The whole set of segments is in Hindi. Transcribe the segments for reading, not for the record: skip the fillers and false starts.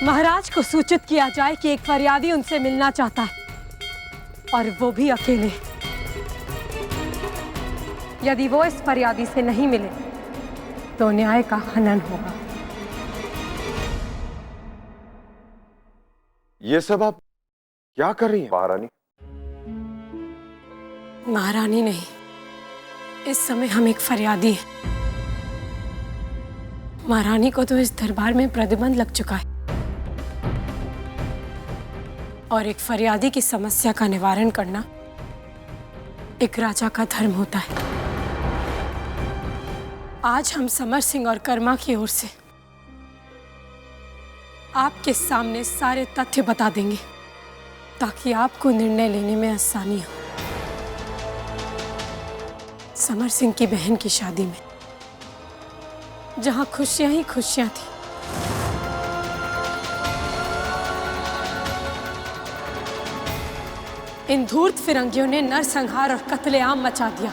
महाराज को सूचित किया जाए कि एक फरियादी उनसे मिलना चाहता है, और वो भी अकेले। यदि वो इस फरियादी से नहीं मिले तो न्याय का हनन होगा। ये सब आप क्या कर रही हैं महारानी? महारानी नहीं, इस समय हम एक फरियादी हैं। महारानी को तो इस दरबार में प्रतिबंध लग चुका है, और एक फरियादी की समस्या का निवारण करना एक राजा का धर्म होता है। आज हम समर सिंह और कर्मा की ओर से आपके सामने सारे तथ्य बता देंगे, ताकि आपको निर्णय लेने में आसानी हो। समर सिंह की बहन की शादी में जहां खुशियां ही खुशियां थी, इन धूर्त फिरंगियों ने नरसंहार और कत्लेआम मचा दिया।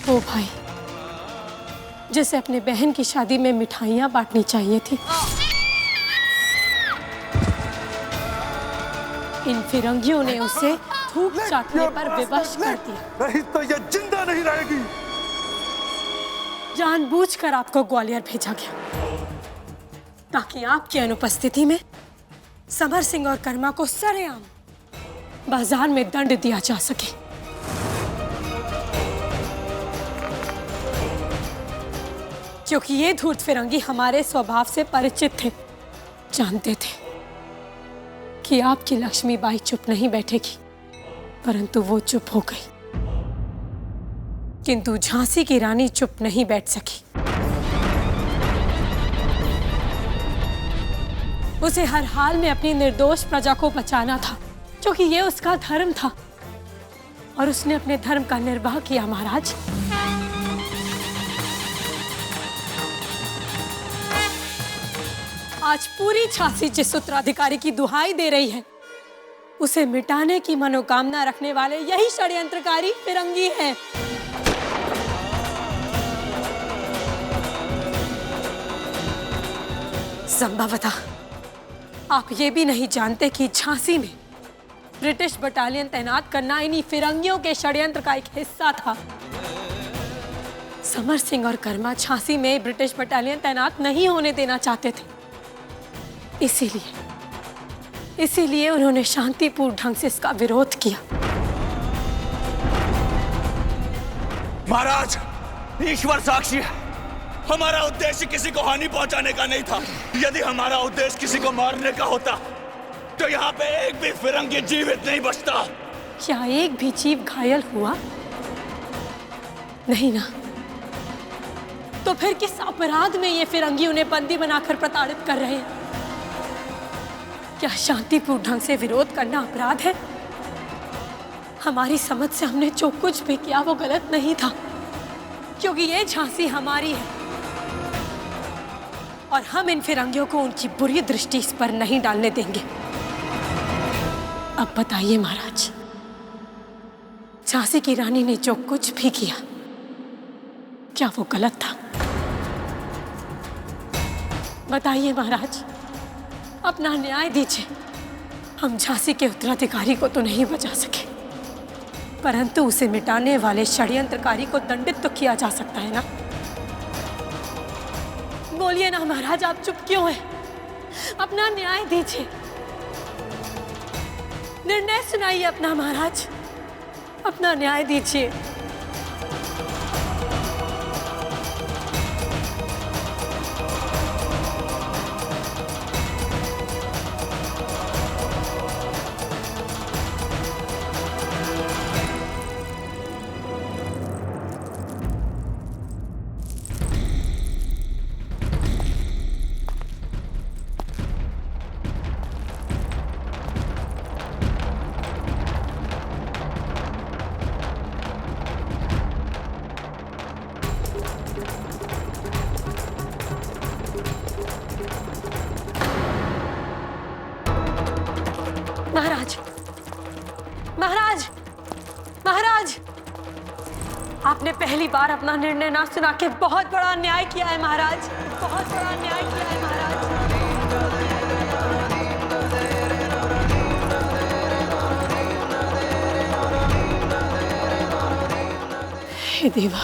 ओ भाई, जैसे अपने बहन की शादी में मिठाइयां बांटनी चाहिए थी, इन फिरंगियों ने उसे थूक चाटने पर विवश कर दिया। नहीं तो ये जिंदा नहीं रहेगी। जानबूझकर आपको ग्वालियर भेजा गया, ताकि आपकी अनुपस्थिति में समर सिंह और कर्मा को सरेआम बाजार में दंड दिया जा सके। क्योंकि ये धूर्त फिरंगी हमारे स्वभाव से परिचित थे, जानते थे कि आपकी लक्ष्मीबाई चुप नहीं बैठेगी, परंतु वो चुप हो गई। किंतु झांसी की रानी चुप नहीं बैठ सकी। उसे हर हाल में अपनी निर्दोष प्रजा को बचाना था, क्योंकि ये उसका धर्म था, और उसने अपने धर्म का निर्वाह किया। महाराज, आज पूरी झांसी जिस उत्तराधिकारी की दुहाई दे रही है, उसे मिटाने की मनोकामना रखने वाले यही षड्यंत्रकारी फिरंगी हैं। संभवतः आप ये भी नहीं जानते कि झांसी में ब्रिटिश बटालियन तैनात करना इन्हीं फिरंगियों के षड्यंत्र का एक हिस्सा था। समर सिंह और कर्मा झांसी में ब्रिटिश बटालियन तैनात नहीं होने देना चाहते थे, इसीलिए उन्होंने शांतिपूर्ण ढंग से इसका विरोध किया। महाराज, ईश्वर साक्षी है, हमारा उद्देश्य किसी को हानि पहुंचाने का नहीं था। यदि हमारा उद्देश्य किसी को मारने का होता तो यहाँ पे एक भी फिरंगी जीवित नहीं बचता। क्या एक भी जीव घायल हुआ? नहीं ना। तो फिर किस अपराध में ये फिरंगी उन्हें बंदी बनाकर प्रताड़ित कर रहे हैं? क्या शांतिपूर्ण ढंग से विरोध करना अपराध है? हमारी समझ से हमने जो कुछ भी किया वो गलत नहीं था, क्योंकि ये झांसी हमारी है, और हम इन फिरंगियों को उनकी बुरी दृष्टि इस पर नहीं डालने देंगे। अब बताइए महाराज, झांसी की रानी ने जो कुछ भी किया, क्या वो गलत था? बताइए महाराज, अपना न्याय दीजिए। हम झांसी के उत्तराधिकारी को तो नहीं बचा सके, परंतु उसे मिटाने वाले षड्यंत्रकारी को दंडित तो किया जा सकता है ना। बोलिए ना महाराज, आप चुप क्यों हैं? अपना न्याय दीजिए, निर्णय सुनाइए अपना। महाराज, अपना न्याय दीजिए। महाराज, महाराज, महाराज, आपने पहली बार अपना निर्णय ना सुना के बहुत बड़ा अन्याय किया है महाराज, बहुत बड़ा अन्याय किया है महाराज। हे देवा,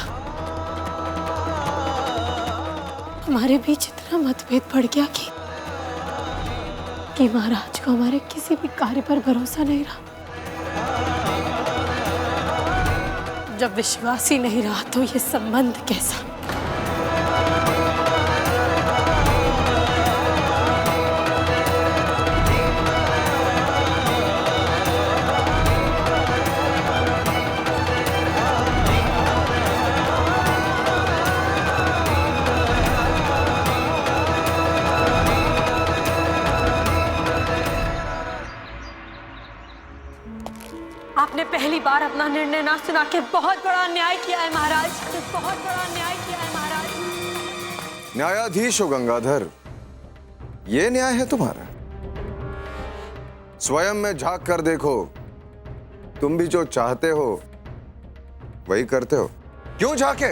हमारे बीच इतना मतभेद बढ़ गया कि महाराज को हमारे किसी भी कार्य पर भरोसा नहीं रहा। जब विश्वास ही नहीं रहा तो ये संबंध कैसा? आपने पहली बार अपना निर्णय ना सुना के बहुत बड़ा अन्याय किया है महाराज, बहुत बड़ा अन्याय किया है महाराज। न्यायाधीश हो गंगाधर, ये न्याय है तुम्हारा? स्वयं में झांक कर देखो, तुम भी जो चाहते हो वही करते हो। क्यों झांके?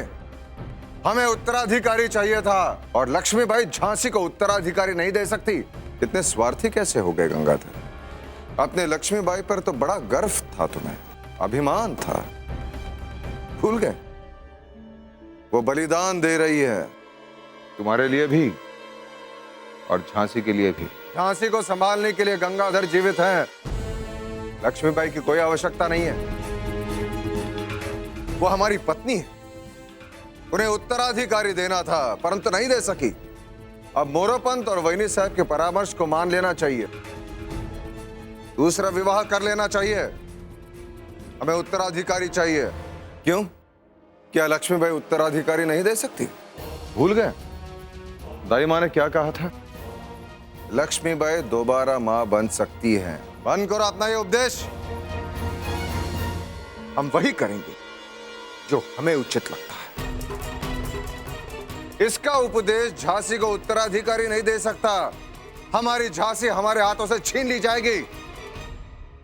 हमें उत्तराधिकारी चाहिए था और लक्ष्मीबाई झांसी को उत्तराधिकारी नहीं दे सकती। इतने स्वार्थी कैसे हो गए गंगाधर? अपने लक्ष्मीबाई पर तो बड़ा गर्व था तुम्हें, अभिमान था, भूल गए? वो बलिदान दे रही है तुम्हारे लिए भी और झांसी के लिए भी। झांसी को संभालने के लिए गंगाधर जीवित हैं, लक्ष्मीबाई की कोई आवश्यकता नहीं है। वो हमारी पत्नी है, उन्हें उत्तराधिकारी देना था परंतु नहीं दे सकी। अब मोरोपंत और वैनी साहब के परामर्श को मान लेना चाहिए, दूसरा विवाह कर लेना चाहिए। हमें उत्तराधिकारी चाहिए। क्यों? क्या लक्ष्मीबाई उत्तराधिकारी नहीं दे सकती? भूल गए? दाई माँ ने क्या कहा था? लक्ष्मीबाई दोबारा मां बन सकती है। बंद करो अपना ये उपदेश। हम वही करेंगे जो हमें उचित लगता है। इसका उपदेश झांसी को उत्तराधिकारी नहीं दे सकता। हमारी झांसी हमारे हाथों से छीन ली जाएगी।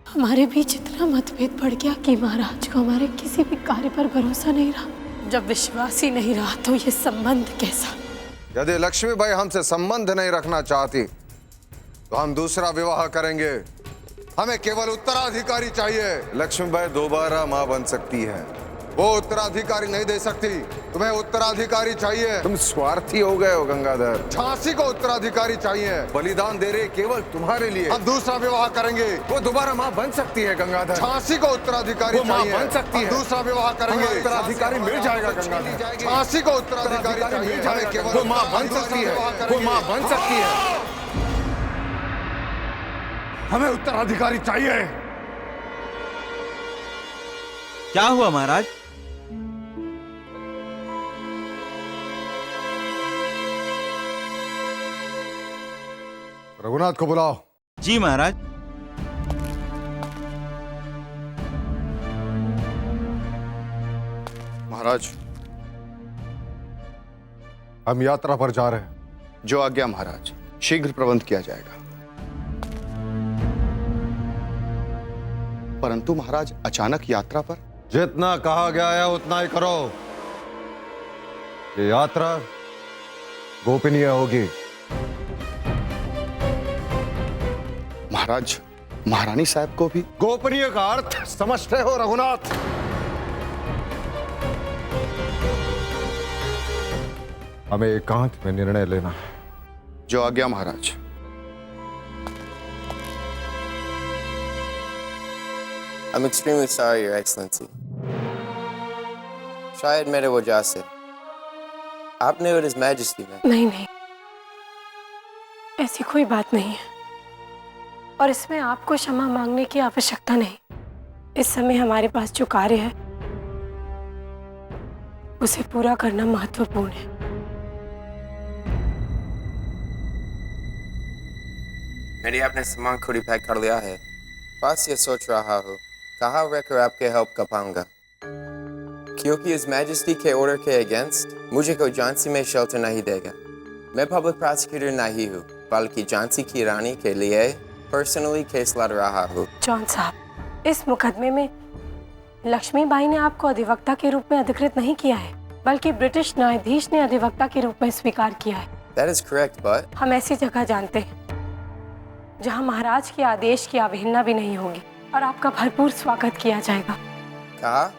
हमारे बीच इतना मतभेद बढ़ गया कि महाराज को हमारे किसी भी कार्य पर भरोसा नहीं रहा। जब विश्वास ही नहीं रहा तो ये संबंध कैसा? यदि लक्ष्मीबाई हमसे संबंध नहीं रखना चाहती तो हम दूसरा विवाह करेंगे। हमें केवल उत्तराधिकारी चाहिए। लक्ष्मीबाई दोबारा मां बन सकती है, वो उत्तराधिकारी नहीं दे सकती। तुम्हें उत्तराधिकारी चाहिए। तुम स्वार्थी हो गए हो गंगाधर। झांसी को उत्तराधिकारी चाहिए। बलिदान दे रहे केवल तुम्हारे लिए। हम दूसरा विवाह करेंगे। वो दोबारा मां बन सकती है गंगाधर। झांसी को उत्तराधिकारी चाहिए। बन सकती है। दूसरा विवाह करेंगे। उत्तराधिकारी मिल जाएगा गंगाधर। झांसी को उत्तराधिकारी चाहिए। वो मां बन सकती है। वो मां बन सकती है। हमें उत्तराधिकारी चाहिए। क्या हुआ महाराज? रघुनाथ को बुलाओ। जी महाराज। महाराज, हम यात्रा पर जा रहे हैं। जो आज्ञा महाराज, शीघ्र प्रबंध किया जाएगा। परंतु महाराज, अचानक यात्रा पर? जितना कहा गया है उतना ही करो। ये यात्रा गोपनीय होगी। महाराज, महारानी साहब को भी? गोपनीय का अर्थ समझते हो रघुनाथ? हमें एकांत में निर्णय लेना है। जो आज्ञा महाराज। I'm extremely sorry, Your Excellency. शायद मेरे वजह से आपने और His Majesty में। नहीं, ऐसी कोई बात नहीं है और इसमें आपको क्षमा मांगने की आवश्यकता नहीं। इस समय हमारे पास जो कार्य है उसे पूरा करना महत्वपूर्ण है। मेरी आपने सामान खुद पैक कर लिया है। बस ये सोच रहा हूँ कहाँ रहकर आपके हेल्प कर पाऊंगा, क्योंकि His Majesty के ऑर्डर के अगेंस्ट मुझे कोई झांसी में शेल्टर नहीं देगा। मैं पब्लिक प्रोसिक्यूटर नहीं हूँ, बल्कि झांसी की रानी के लिए पर्सनली केस लड़ रहा हूँ। जॉन साहब, इस मुकदमे में लक्ष्मीबाई ने आपको अधिवक्ता के रूप में अधिकृत नहीं किया है, बल्कि ब्रिटिश न्यायाधीश ने अधिवक्ता के रूप में स्वीकार किया है। That is correct, but हम ऐसी जगह जानते हैं जहां महाराज के आदेश की अवहेलना भी नहीं होगी और आपका भरपूर स्वागत किया जाएगा। कहा